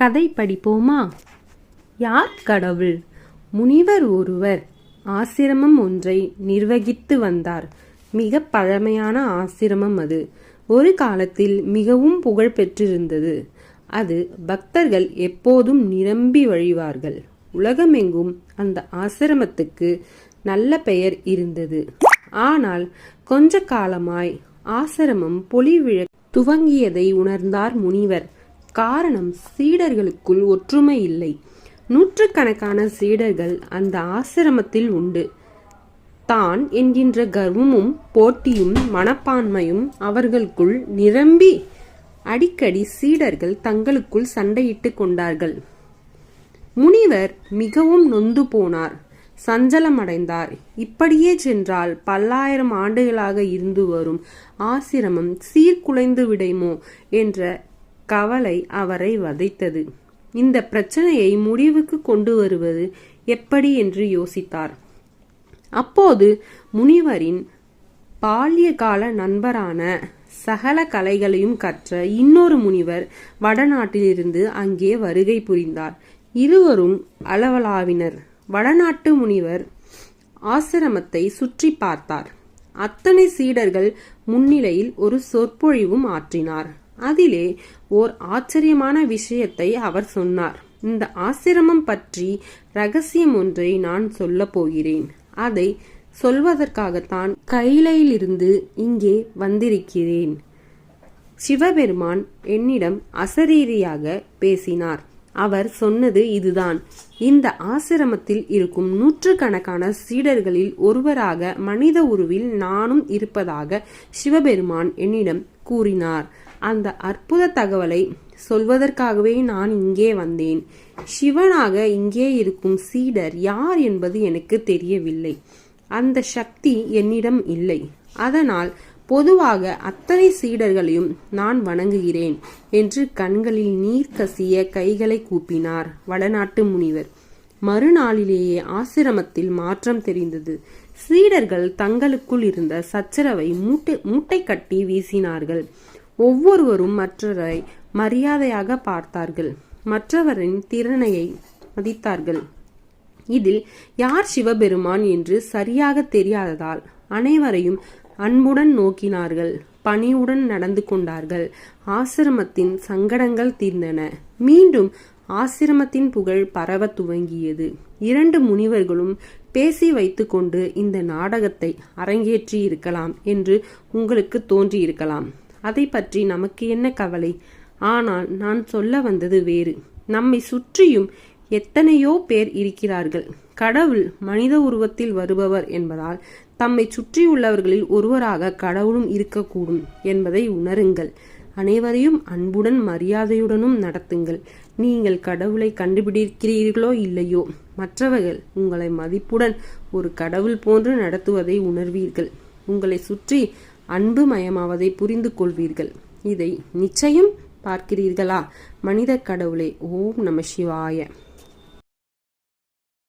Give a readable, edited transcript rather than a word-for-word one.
கதை படிப்போமா? யார் கடவுள்? முனிவர் ஒருவர் ஆசிரமம் ஒன்றை நிர்வகித்து வந்தார். மிக பழமையான ஆசிரமம் அது. ஒரு காலத்தில் மிகவும் புகழ் பெற்றிருந்தது. அது பக்தர்கள் எப்போதும் நிரம்பி வழிவார்கள். உலகமெங்கும் அந்த ஆசிரமத்துக்கு நல்ல பெயர் இருந்தது. ஆனால் கொஞ்ச காலமாய் ஆசிரமம் பொலிவிழ துவங்கியதை உணர்ந்தார் முனிவர். காரணம், சீடர்களுக்குள் ஒற்றுமை இல்லை. நூற்றுக்கணக்கான சீடர்கள் அந்த ஆசிரமத்தில் உண்டு. தான் என்கின்ற கர்வமும் போட்டியும் மனப்பான்மையும் அவர்களுக்குள் நிரம்பி அடிக்கடி சீடர்கள் தங்களுக்குள் சண்டையிட்டு கொண்டார்கள். முனிவர் மிகவும் நொந்து போனார், சஞ்சலமடைந்தார். இப்படியே சென்றால் பல்லாயிரம் ஆண்டுகளாக இருந்து வரும் ஆசிரமம் சீர்குலைந்து விடுமோ என்ற கவலை அவரை வதைத்தது. இந்த பிரச்சனையை முடிவுக்கு கொண்டு வருவது எப்படி என்று யோசித்தார். அப்போது முனிவரின் பால்யகால நண்பரான சகல கலைகளையும் கற்ற இன்னொரு முனிவர் வடநாட்டிலிருந்து அங்கே வருகை புரிந்தார். இருவரும் அளவலாவினர். வடநாட்டு முனிவர் ஆசிரமத்தை சுற்றி பார்த்தார். அத்தனை சீடர்கள் முன்னிலையில் ஒரு சொற்பொழிவும் ஆற்றினார். அதிலே ஓர் ஆச்சரியமான விஷயத்தை அவர் சொன்னார். இந்த ஆசிரமம் பற்றி ரகசியம் ஒன்றை நான் சொல்ல போகிறேன். அதை சொல்வதற்காகத்தான் கையிலிருந்து இங்கே வந்திருக்கிறேன். சிவபெருமான் என்னிடம் அசரீரியாக பேசினார். அவர் சொன்னது இதுதான்: இந்த ஆசிரமத்தில் இருக்கும் நூற்றுக்கணக்கான சீடர்களில் ஒருவராக மனித உருவில் நானும் இருப்பதாக சிவபெருமான் என்னிடம் கூறினார். அந்த அற்புத தகவலை சொல்வதற்காகவே நான் இங்கே வந்தேன். சிவனாக இங்கே இருக்கும் சீடர் யார் என்பது எனக்கு தெரியவில்லை. அந்த சக்தி என்னிடம் இல்லை. அதனால் பொதுவாக அத்தனை சீடர்களையும் நான் வணங்குகிறேன் என்று கண்களில் நீர் கசிய கைகளை கூப்பினார் வடநாட்டு முனிவர். மறுநாளிலேயே ஆசிரமத்தில் மாற்றம் தெரிந்தது. சீடர்கள் தங்களுக்குள் இருந்த சச்சரவை மூட்டை கட்டி வீசினார்கள். ஒவ்வொருவரும் மற்றவரை மரியாதையாக பார்த்தார்கள். மற்றவரின் திறனையை மதித்தார்கள். இதில் யார் சிவபெருமான் என்று சரியாக தெரியாததால் அனைவரையும் அன்புடன் நோக்கினார்கள். பணிவுடன் நடந்து கொண்டார்கள். ஆசிரமத்தின் சங்கடங்கள் தீர்ந்தன. மீண்டும் ஆசிரமத்தின் புகழ் பரவ துவங்கியது. இரண்டு முனிவர்களும் பேசி வைத்து கொண்டு இந்த நாடகத்தை அரங்கேற்றி இருக்கலாம் என்று உங்களுக்கு தோன்றியிருக்கலாம். அதை பற்றி நமக்கு என்ன கவலை? ஆனால் நான் சொல்ல வந்தது வேறு. நம்மை சுற்றியும் எத்தனையோ பேர் இருக்கிறார்கள். கடவுள் மனித உருவத்தில் வருபவர் என்பதால் தம்மை சுற்றியுள்ளவர்களில் ஒருவராக கடவுளும் இருக்கக்கூடும் என்பதை உணருங்கள். அனைவரையும் அன்புடன் மரியாதையுடனும் நடத்துங்கள். நீங்கள் கடவுளை கண்டுபிடிக்கிறீர்களோ இல்லையோ, மற்றவர்கள் உங்களை மதிப்புடன் ஒரு கடவுள் போன்று நடத்துவதை உணர்வீர்கள். உங்களை சுற்றி அன்பு மயமாவதை புரிந்து கொள்வீர்கள். இதை நிச்சயம் பார்க்கிறீர்களா? மனித கடவுளே. ஓம் நம சிவாய.